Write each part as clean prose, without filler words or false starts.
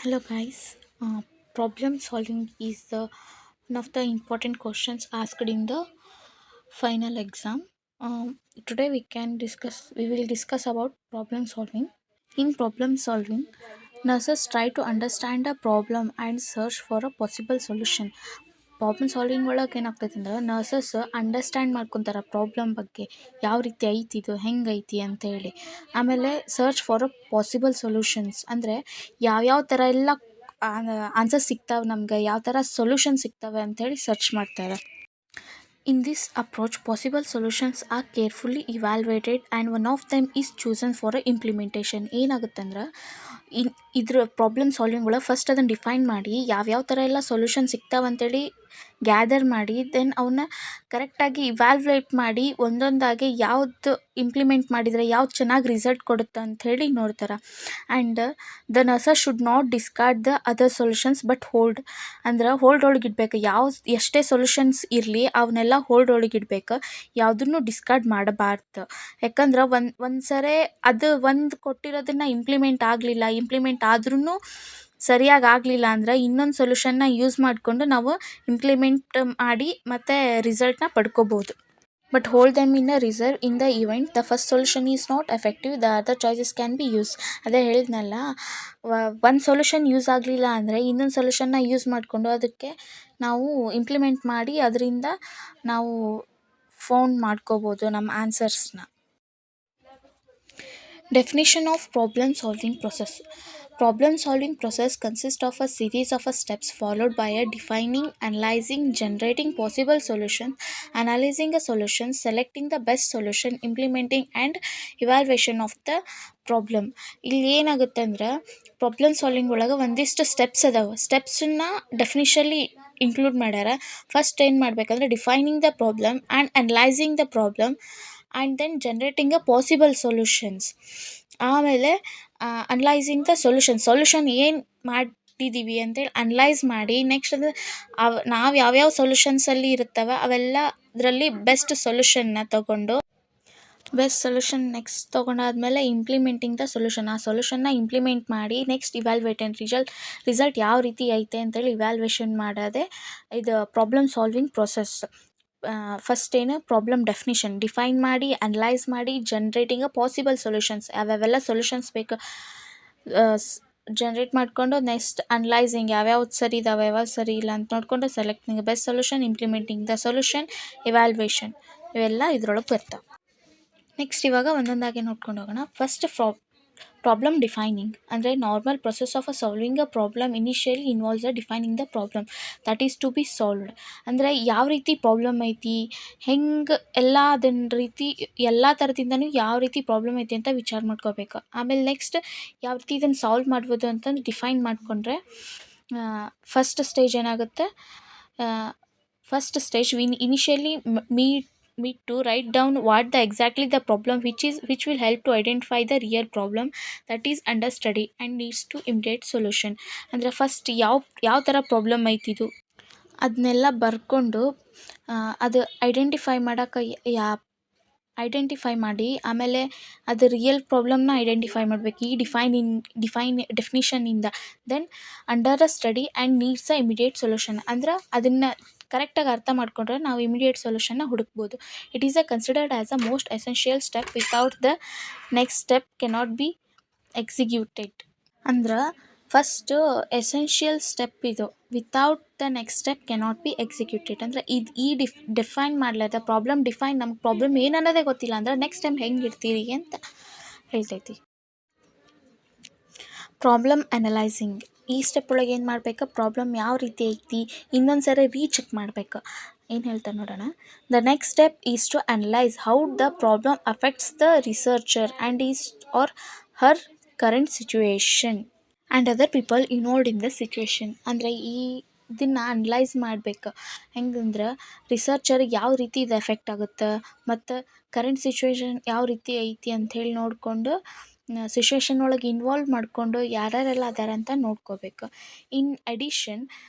Hello guys. Problem solving is one of the important questions asked in the final exam. Today we will discuss about problem solving. In problem solving, nurses try to understand a problem and search for a possible solution. Problem solving ಒಳಗೆ ಏನಾಗ್ತೈತೆ ಅಂದ್ರೆ nurses understand ಮಾಡ್ಕೊತಾರೆ problem ಬಗ್ಗೆ ಯಾವ ರೀತಿ ಐತಿ ಇದು ಹೆಂಗೈತಿ ಅಂತೇಳಿ. ಆಮೇಲೆ search for a possible solutions ಅಂದರೆ ಯಾವ್ಯಾವ ಥರ ಎಲ್ಲ ಆನ್ಸರ್ ಸಿಗ್ತಾವೆ, ನಮ್ಗೆ ಯಾವ ಥರ ಸೊಲ್ಯೂಷನ್ ಸಿಗ್ತವೆ ಅಂಥೇಳಿ ಸರ್ಚ್ ಮಾಡ್ತಾರೆ. In this approach, possible solutions are carefully evaluated and one of them is chosen for a implementation. ಏನಾಗುತ್ತಂದ್ರೆ ಇದ್ರ ಪ್ರಾಬ್ಲಮ್ ಸಾಲ್ವಿಂಗ್ ಒಳಗೆ ಫಸ್ಟ್ ಅದನ್ನು ಡಿಫೈನ್ ಮಾಡಿ ಯಾವ್ಯಾವ ಥರ ಎಲ್ಲ ಸೊಲ್ಯೂಷನ್ ಸಿಗ್ತಾವಂತೇಳಿ ಗ್ಯಾದರ್ ಮಾಡಿ ದೆನ್ ಅವನ್ನ ಕರೆಕ್ಟಾಗಿ ಇವ್ಯಾಲ್ಯುಯೇಟ್ ಮಾಡಿ ಒಂದೊಂದಾಗಿ ಯಾವ್ದು ಇಂಪ್ಲಿಮೆಂಟ್ ಮಾಡಿದರೆ ಯಾವ್ದು ಚೆನ್ನಾಗಿ ರಿಸಲ್ಟ್ ಕೊಡುತ್ತೆ ಅಂಥೇಳಿ ನೋಡ್ತಾರೆ. And the nurses should not discard the other solutions but hold, ಅಂದ್ರೆ ಹೋಲ್ಡ್ ಒಳಗೆ ಇಡಬೇಕು. ಎಷ್ಟೇ ಸೊಲ್ಯೂಷನ್ಸ್ ಇರಲಿ ಅವನ್ನೆಲ್ಲ ಹೋಲ್ಡ್ ಒಳಗೆ ಇಡಬೇಕು, ಯಾವುದನ್ನು ಡಿಸ್ಕಾರ್ಡ್ ಮಾಡಬಾರ್ದು. ಯಾಕಂದ್ರೆ ಒಂದು ಸರಿ ಅದು ಒಂದು ಕೊಟ್ಟಿರೋದನ್ನು ಇಂಪ್ಲಿಮೆಂಟ್ ಆದ್ರೂ ಸರಿಯಾಗಿ ಆಗಲಿಲ್ಲ ಅಂದ್ರೆ ಇನ್ನೊಂದು ಸೊಲ್ಯೂಷನ್ನ ಯೂಸ್ ಮಾಡಿಕೊಂಡು ನಾವು ಇಂಪ್ಲಿಮೆಂಟ್ ಮಾಡಿ ಮತ್ತು ರಿಸಲ್ಟ್ನ ಪಡ್ಕೋಬೋದು. But hold them in a reserve in the event the first solution is not effective the other choices can be use. ಅದೇ ಹೇಳಿದ್ನಲ್ಲ, ಒಂದು ಸೊಲ್ಯೂಷನ್ ಯೂಸ್ ಆಗಲಿಲ್ಲ ಅಂದರೆ ಇನ್ನೊಂದು ಸೊಲ್ಯೂಷನ್ನ ಯೂಸ್ ಮಾಡಿಕೊಂಡು ಅದಕ್ಕೆ ನಾವು ಇಂಪ್ಲಿಮೆಂಟ್ ಮಾಡಿ ಅದರಿಂದ ನಾವು ಫೌಂಡ್ ಮಾಡ್ಕೋಬೋದು ನಮ್ಮ ಆನ್ಸರ್ಸ್ನ. Definition of problem solving process. Problem solving process consists of a series of steps followed by a defining, analyzing, generating possible solutions, analyzing a solution, selecting the best solution, implementing and evaluation of the problem. ಇಲ್ಲಿ ಏನಾಗುತ್ತೆ ಅಂದ್ರೆ problem solving ಒಳಗೆ ಒಂದಿಷ್ಟು steps ಅದಾವೆ. ಸ್ಟೆಪ್ಸನ್ನ ಡೆಫಿನಿಷನ್ಲಿ include ಮಾಡ್ಯಾರ. First ಏನು ಮಾಡಬೇಕಂದ್ರೆ defining the problem and analysing the problem and then generating a possible solutions. ಆಮೇಲೆ ಅನಲೈಸಿಂಗ್ ದ ಸೊಲ್ಯೂಷನ್ ಏನು ಮಾಡಿದ್ದೀವಿ ಅಂತೇಳಿ ಅನಲೈಸ್ ಮಾಡಿ ನೆಕ್ಸ್ಟ್ ಅದು ನಾವು ಯಾವ್ಯಾವ ಸೊಲ್ಯೂಷನ್ಸಲ್ಲಿ ಇರುತ್ತವೆ ಅವೆಲ್ಲ ಅದರಲ್ಲಿ ಬೆಸ್ಟ್ ಸೊಲ್ಯೂಷನ್ನ ನೆಕ್ಸ್ಟ್ ತೊಗೊಂಡಾದ್ಮೇಲೆ ಇಂಪ್ಲಿಮೆಂಟಿಂಗ್ ದ ಸೊಲ್ಯೂಷನ್. ಆ ಸೊಲ್ಯೂಷನ್ನ ಇಂಪ್ಲಿಮೆಂಟ್ ಮಾಡಿ ನೆಕ್ಸ್ಟ್ ಇವ್ಯಾಲ್ಯುಯೇಟ್ ರಿಸಲ್ಟ್ ಯಾವ ರೀತಿ ಐತೆ ಅಂತೇಳಿ ಇವ್ಯಾಲ್ಯುಯೇಷನ್ ಮಾಡೋದೇ ಇದು ಪ್ರಾಬ್ಲಮ್ ಸಾಲ್ವಿಂಗ್ ಪ್ರೊಸೆಸ್. ಫಸ್ಟ್ ಏನು ಪ್ರಾಬ್ಲಮ್ ಡಿಫೈನ್ ಮಾಡಿ ಅನಲೈಸ್ ಮಾಡಿ ಜನ್ರೇಟಿಂಗ್ ಅ ಪಾಸಿಬಲ್ ಸೊಲ್ಯೂಷನ್ಸ್, ಯಾವ್ಯಾವೆಲ್ಲ ಸೊಲ್ಯೂಷನ್ಸ್ ಬೇಕು ಜನ್ರೇಟ್ ಮಾಡಿಕೊಂಡು ನೆಕ್ಸ್ಟ್ ಅನಲೈಸಿಂಗ್ ಯಾವ್ಯಾವ್ದು ಸರಿ ಇದಾವೆ ಯಾವ್ಯಾವ್ದು ಸರಿ ಇಲ್ಲ ಅಂತ ನೋಡಿಕೊಂಡು selecting best solution, implementing the solution, evaluation ಇವೆಲ್ಲ ಇದ್ರೊಳಗೆ ಬರ್ತಾವೆ. ನೆಕ್ಸ್ಟ್ ಇವಾಗ ಒಂದೊಂದಾಗಿ ನೋಡ್ಕೊಂಡು ಹೋಗೋಣ. ಫಸ್ಟ್ ಪ್ರಾಬ್ಲಮ್ ಡಿಫೈನಿಂಗ್ ಅಂದರೆ normal process of solving a problem initially involves a defining the problem that is to be solved. ಅಂದರೆ ಯಾವ ರೀತಿ ಪ್ರಾಬ್ಲಮ್ ಐತಿ, ಹೆಂಗೆ ಎಲ್ಲ ಅದನ್ನ ರೀತಿ ಎಲ್ಲ ಥರದಿಂದನೂ ಯಾವ ರೀತಿ ಪ್ರಾಬ್ಲಮ್ ಐತಿ ಅಂತ ವಿಚಾರ ಮಾಡ್ಕೋಬೇಕು. ಆಮೇಲೆ ನೆಕ್ಸ್ಟ್ ಯಾವ ರೀತಿ ಇದನ್ನು ಸಾಲ್ವ್ ಮಾಡ್ಬೋದು ಅಂತಂದು ಡಿಫೈನ್ ಮಾಡಿಕೊಂಡ್ರೆ ಫಸ್ಟ್ ಸ್ಟೇಜ್ ಏನಾಗುತ್ತೆ, first stage initially meet to write down what exactly the problem which will help to identify the real problem that is under study and needs to immediate solution. ಅಂದರೆ first ಯಾವ ಥರ problem ಐತಿದು ಅದನ್ನೆಲ್ಲ ಬರ್ಕೊಂಡು ಅದು identify ಮಾಡಿ ಆಮೇಲೆ ಅದು real ಪ್ರಾಬ್ಲಮ್ನ identify ಮಾಡಬೇಕು ಈ ಡೆಫಿನಿಷನಿಂದ. Then under a study and needs a immediate solution. ಅಂದ್ರೆ ಅದನ್ನು ಕರೆಕ್ಟಾಗಿ ಅರ್ಥ ಮಾಡಿಕೊಂಡ್ರೆ ನಾವು ಇಮಿಡಿಯೇಟ್ ಸೊಲ್ಯೂಷನ್ನ ಹುಡುಕ್ಬೋದು. It is considered as a most essential step without the next step cannot be executed. ಅಂದ್ರೆ ಫಸ್ಟು ಎಸೆನ್ಷಿಯಲ್ ಸ್ಟೆಪ್ ಇದು, without the next step cannot be executed. ಅಂದರೆ ಡಿಫೈನ್ ಮಾಡಲಾರ್ದ ನಮ್ಗೆ ಪ್ರಾಬ್ಲಮ್ ಏನು ಅನ್ನೋದೇ ಗೊತ್ತಿಲ್ಲ ಅಂದ್ರೆ ನೆಕ್ಸ್ಟ್ ಟೈಮ್ ಹೆಂಗೆ ಇಡ್ತೀರಿ ಅಂತ ಹೇಳ್ತೈತಿ. Problem analysing. ಈ ಸ್ಟೆಪ್ ಒಳಗೆ ಏನು ಮಾಡಬೇಕು, ಪ್ರಾಬ್ಲಮ್ ಯಾವ ರೀತಿ ಐತಿ ಇನ್ನೊಂದು ಸರಿ ರೀಚೆಕ್ ಮಾಡಬೇಕು. ಏನು ಹೇಳ್ತಾರೆ ನೋಡೋಣ. The next step is to analyse how the problem affects the researcher and his or her current situation and other people involved in the situation. ಅಂದರೆ ಇದನ್ನು ಅನಲೈಸ್ ಮಾಡಬೇಕು. ಹೆಂಗಂದ್ರೆ ರಿಸರ್ಚರಿಗೆ ಯಾವ ರೀತಿ ಇದು ಎಫೆಕ್ಟ್ ಆಗುತ್ತೆ ಮತ್ತು ಕರೆಂಟ್ ಸಿಚುವೇಶನ್ ಯಾವ ರೀತಿ ಐತಿ ಅಂಥೇಳಿ ನೋಡಿಕೊಂಡು ಸಿಚುವೇಶನ್ ಒಳಗೆ ಇನ್ವಾಲ್ವ್ ಮಾಡಿಕೊಂಡು ಯಾರ್ಯಾರೆಲ್ಲ ಅದಾರ ಅಂತ ನೋಡ್ಕೋಬೇಕು. In addition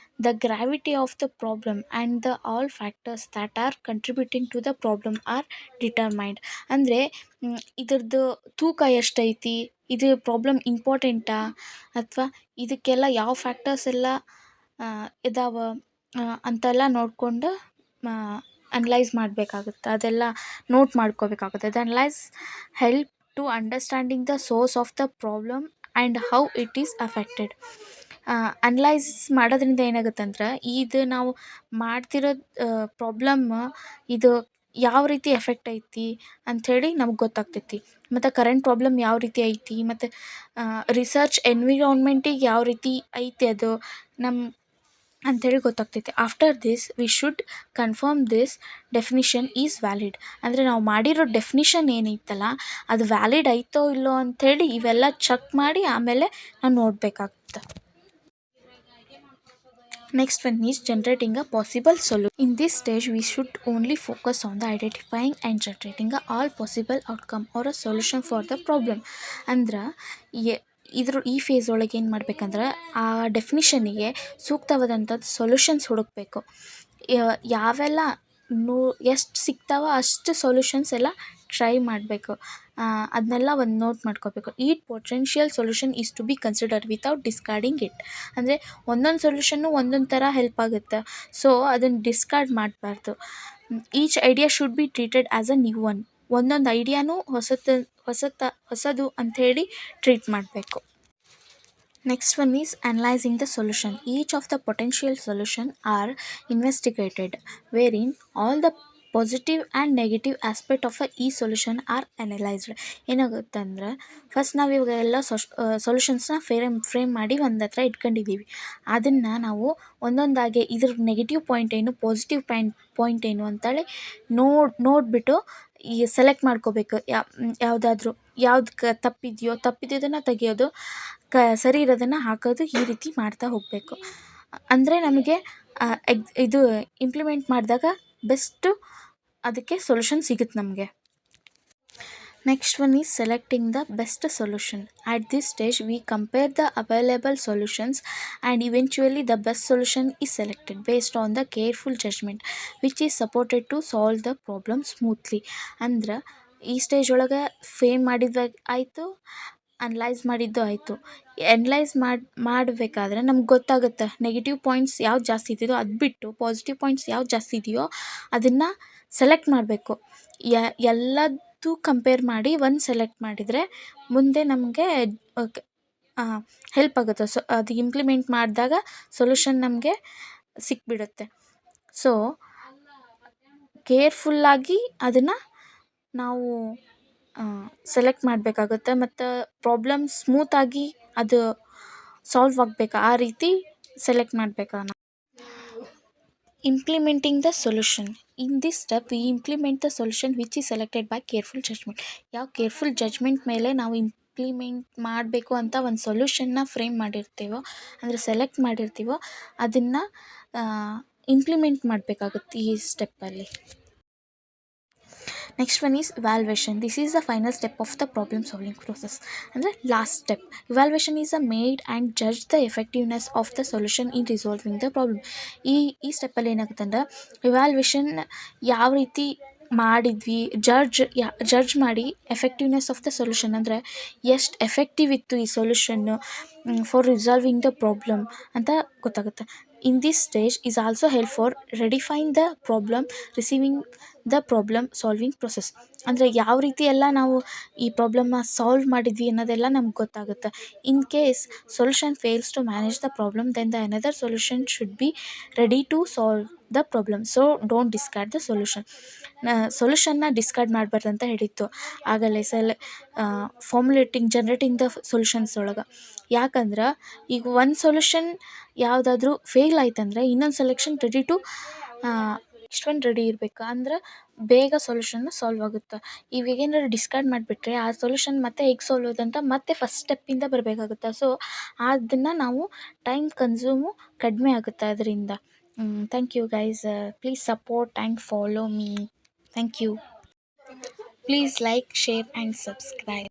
the gravity of the problem and the all factors that are contributing to the problem are determined. ಅಂದರೆ ಇದ್ರದ್ದು ತೂಕ ಎಷ್ಟೈತಿ, ಇದು ಪ್ರಾಬ್ಲಮ್ ಇಂಪಾರ್ಟೆಂಟಾ, ಅಥವಾ ಇದಕ್ಕೆಲ್ಲ ಯಾವ ಫ್ಯಾಕ್ಟರ್ಸ್ ಎಲ್ಲ ಇದಾವೆ ಅಂತೆಲ್ಲ ನೋಡಿಕೊಂಡು ಅನಲೈಸ್ ಮಾಡಬೇಕಾಗುತ್ತೆ, ಅದೆಲ್ಲ ನೋಟ್ ಮಾಡ್ಕೋಬೇಕಾಗುತ್ತೆ. The analyse help to understanding the source of the problem and how it is affected. Analyse ಮಾಡೋದ್ರಿಂದ ಏನಾಗುತ್ತೆ ಅಂದ್ರೆ, ಇದು ನಾವು ಮಾಡ್ತಿರೋದು ಪ್ರಾಬ್ಲಮ್ ಇದು ಯಾವ ರೀತಿ ಎಫೆಕ್ಟ್ ಐತಿ ಅಂಥೇಳಿ ನಮ್ಗೆ ಗೊತ್ತಾಗ್ತೈತಿ. ಮತ್ತು ಕರೆಂಟ್ ಪ್ರಾಬ್ಲಮ್ ಯಾವ ರೀತಿ ಐತಿ, ಮತ್ತು ರಿಸರ್ಚ್ ಎನ್ವಿರಾನ್ಮೆಂಟಿಗೆ ಯಾವ ರೀತಿ ಐತಿ ಅದು ನಮ್ಮ ಅಂಥೇಳಿ ಗೊತ್ತಾಗ್ತೈತಿ. After this we should confirm this definition is valid. ಅಂದರೆ ನಾವು ಮಾಡಿರೋ ಡೆಫಿನಿಷನ್ ಏನೈತಲ್ಲ ಅದು ವ್ಯಾಲಿಡ್ ಐತೋ ಇಲ್ಲೋ ಅಂಥೇಳಿ ಇವೆಲ್ಲ ಚೆಕ್ ಮಾಡಿ ಆಮೇಲೆ ನಾವು ನೋಡಬೇಕಾಗುತ್ತೆ. Next one is generating a possible solution. In this stage, we should only focus on the identifying and generating a all possible outcome or a solution for the problem. ಅಂದ್ರೆ ಈ face ಒಳಗೆ ಏನು ಮಾಡ್ಬೇಕಂದ್ರೆ, ಆ ಡೆಫಿನಿಷನಿಗೆ ಸೂಕ್ತವಾದಂಥದ್ದು solutions ಹುಡುಕಬೇಕು. ಯಾವೆಲ್ಲ ಎಷ್ಟು ಸಿಗ್ತಾವೋ ಅಷ್ಟು ಸೊಲ್ಯೂಷನ್ಸ್ ಎಲ್ಲ ಟ್ರೈ ಮಾಡಬೇಕು. ಅದನ್ನೆಲ್ಲ ಒಂದು ನೋಟ್ ಮಾಡ್ಕೋಬೇಕು. It potential solution is to be consider without discarding it. ಅಂದರೆ ಒಂದೊಂದು ಸೊಲ್ಯೂಷನ್ನು ಒಂದೊಂದು ಥರ ಹೆಲ್ಪ್ ಆಗುತ್ತೆ, ಸೊ ಅದನ್ನು ಡಿಸ್ಕಾರ್ಡ್ ಮಾಡಬಾರ್ದು. Each idea should be treated as a new one. ಒಂದೊಂದು ಐಡಿಯಾನು ಹೊಸದು ಅಂಥೇಳಿ ಟ್ರೀಟ್ ಮಾಡಬೇಕು. Next one is analyzing the solution. Each of the potential solutions are investigated, wherein all the positive and negative aspect of ಈ solution R analysed. ಏನಾಗುತ್ತೆ ಅಂದ್ರೆ, first ನಾವು ಇವಾಗ ಎಲ್ಲ ಸೊಲ್ಯೂಷನ್ಸ್ನ ಫ್ರೇಮ್ ಮಾಡಿ ಒಂದು ಹತ್ರ ಇಟ್ಕೊಂಡಿದ್ದೀವಿ. ಅದನ್ನು ನಾವು ಒಂದೊಂದಾಗಿ ಇದ್ರ ನೆಗೆಟಿವ್ ಪಾಯಿಂಟ್ ಏನು, ಪಾಸಿಟಿವ್ ಪಾಯಿಂಟ್ ಏನು ಅಂತೇಳಿ ನೋಡಿಬಿಟ್ಟು ಈ ಸೆಲೆಕ್ಟ್ ಮಾಡ್ಕೋಬೇಕು. ಯಾವುದಾದ್ರೂ ಯಾವ್ದು ತಪ್ಪಿದ್ದನ್ನು ತೆಗಿಯೋದು, ಸರಿ ಇರೋದನ್ನು ಹಾಕೋದು, ಈ ರೀತಿ ಮಾಡ್ತಾ ಹೋಗಬೇಕು. ಅಂದರೆ ನಮಗೆ ಇದು ಇಂಪ್ಲಿಮೆಂಟ್ ಮಾಡಿದಾಗ ಬೆಸ್ಟು ಅದಕ್ಕೆ ಸೊಲ್ಯೂಷನ್ ಸಿಗುತ್ತೆ ನಮಗೆ. Next one is selecting the best solution. At this stage, we compare the available solutions and eventually the best solution is selected based on the careful judgment which is supported to solve the problem smoothly. ಅಂದ್ರೆ ಈ stage ಒಳಗೆ fame ಮಾಡಿದ್ದು ಆಯಿತು, analyse ಮಾಡಿದ್ದು ಆಯಿತು. Analyse ಮಾಡಬೇಕಾದ್ರೆ ನಮ್ಗೆ ಗೊತ್ತಾಗುತ್ತೆ ನೆಗೆಟಿವ್ ಪಾಯಿಂಟ್ಸ್ ಯಾವ್ದು ಜಾಸ್ತಿ ಇದೆಯೋ ಅದು ಬಿಟ್ಟು ಪಾಸಿಟಿವ್ ಪಾಯಿಂಟ್ಸ್ ಯಾವ್ದು ಜಾಸ್ತಿ ಇದೆಯೋ ಅದನ್ನು ಸೆಲೆಕ್ಟ್ ಮಾಡಬೇಕು. ಎಲ್ಲದೂ ಕಂಪೇರ್ ಮಾಡಿ ಒಂದು ಸೆಲೆಕ್ಟ್ ಮಾಡಿದರೆ ಮುಂದೆ ನಮಗೆ ಹೆಲ್ಪ್ ಆಗುತ್ತೆ. ಸೊ ಅದು ಇಂಪ್ಲಿಮೆಂಟ್ ಮಾಡಿದಾಗ ಸೊಲ್ಯೂಷನ್ ನಮಗೆ ಸಿಕ್ಬಿಡುತ್ತೆ. ಸೊ ಕೇರ್ಫುಲ್ಲಾಗಿ ಅದನ್ನು ನಾವು ಸೆಲೆಕ್ಟ್ ಮಾಡಬೇಕಾಗುತ್ತೆ, ಮತ್ತು ಪ್ರಾಬ್ಲಮ್ ಸ್ಮೂತಾಗಿ ಅದು ಸಾಲ್ವ್ ಆಗಬೇಕು, ಆ ರೀತಿ ಸೆಲೆಕ್ಟ್ ಮಾಡಬೇಕು ಅದನ್ನು. Implementing the solution. In this step we implement the solution which is selected by careful judgement. ಯಾವ ಕೇರ್ಫುಲ್ ಜಡ್ಜ್ಮೆಂಟ್ ಮೇಲೆ ನಾವು ಇಂಪ್ಲಿಮೆಂಟ್ ಮಾಡಬೇಕು ಅಂತ ಒಂದು ಸೊಲ್ಯೂಷನ್ನ ಫ್ರೇಮ್ ಮಾಡಿರ್ತೀವೋ, ಅಂದರೆ ಸೆಲೆಕ್ಟ್ ಮಾಡಿರ್ತೀವೋ, ಅದನ್ನು ಇಂಪ್ಲಿಮೆಂಟ್ ಮಾಡಬೇಕಾಗುತ್ತೆ ಈ ಸ್ಟೆಪ್ಪಲ್ಲಿ. Next one is evaluation. This is the final step of the problem solving process. ಅಂದರೆ last step. Evaluation is a made and judge the effectiveness of the solution in resolving the problem. ಈ ಸ್ಟೆಪ್ಪಲ್ಲಿ ಏನಾಗುತ್ತೆ ಅಂದರೆ, evaluation ಯಾವ ರೀತಿ ಮಾಡಿದ್ವಿ, judge ಮಾಡಿ effectiveness of the solution, ಅಂದರೆ ಎಷ್ಟು ಎಫೆಕ್ಟಿವ್ ಇತ್ತು ಈ ಸೊಲ್ಯೂಷನ್ನು ಫಾರ್ ರಿಸಾಲ್ವಿಂಗ್ ದ ಪ್ರಾಬ್ಲಮ್ ಅಂತ ಗೊತ್ತಾಗುತ್ತೆ. In this stage is also help for redefine the problem receiving the problem solving process. ಅಂದರೆ ಯಾವ ರೀತಿ ಎಲ್ಲ ನಾವು ಈ ಪ್ರಾಬ್ಲಮ್ನ ಸಾಲ್ವ್ ಮಾಡಿದ್ವಿ ಅನ್ನೋದೆಲ್ಲ ನಮ್ಗೆ ಗೊತ್ತಾಗುತ್ತೆ. In case solution fails to manage the problem, then the another solution should be ready to solve the problem. So don't discard the solution. ಸೊಲ್ಯೂಷನ್ನ ಡಿಸ್ಕಾರ್ಡ್ ಮಾಡಬಾರ್ದು ಅಂತ ಹೇಳಿತ್ತು ಆಗಲೇ ಜನರೇಟಿಂಗ್ ದ ಸೊಲ್ಯೂಷನ್ಸ್ ಒಳಗೆ. ಯಾಕಂದ್ರೆ ಈಗ ಒಂದು ಸೊಲ್ಯೂಷನ್ ಯಾವುದಾದ್ರೂ ಫೇಲ್ ಆಯ್ತಂದ್ರೆ ಇನ್ನೊಂದು selection ready to next one ready ಇರಬೇಕು, ಅಂದ್ರೆ ಬೇಗ ಸೊಲ್ಯೂಷನ್ನ ಸಾಲ್ವ್ ಆಗುತ್ತೆ. ಇವಾಗ ಏನಾದ್ರು ಡಿಸ್ಕಾರ್ಡ್ ಮಾಡಿಬಿಟ್ರೆ ಆ ಸೊಲ್ಯೂಷನ್ ಮತ್ತೆ ಹೇಗೆ ಸಾಲ್ವ್ ಆಗೋದಂತ ಮತ್ತೆ ಫಸ್ಟ್ ಸ್ಟೆಪ್ಪಿಂದ ಬರಬೇಕಾಗುತ್ತೆ. ಸೊ ಅದನ್ನು ನಾವು ಟೈಮ್ ಕನ್ಸ್ಯೂಮು ಕಡಿಮೆ ಆಗುತ್ತೆ ಅದರಿಂದ. Thank you guys. Please support and follow me. Thank you. Please like, share and subscribe.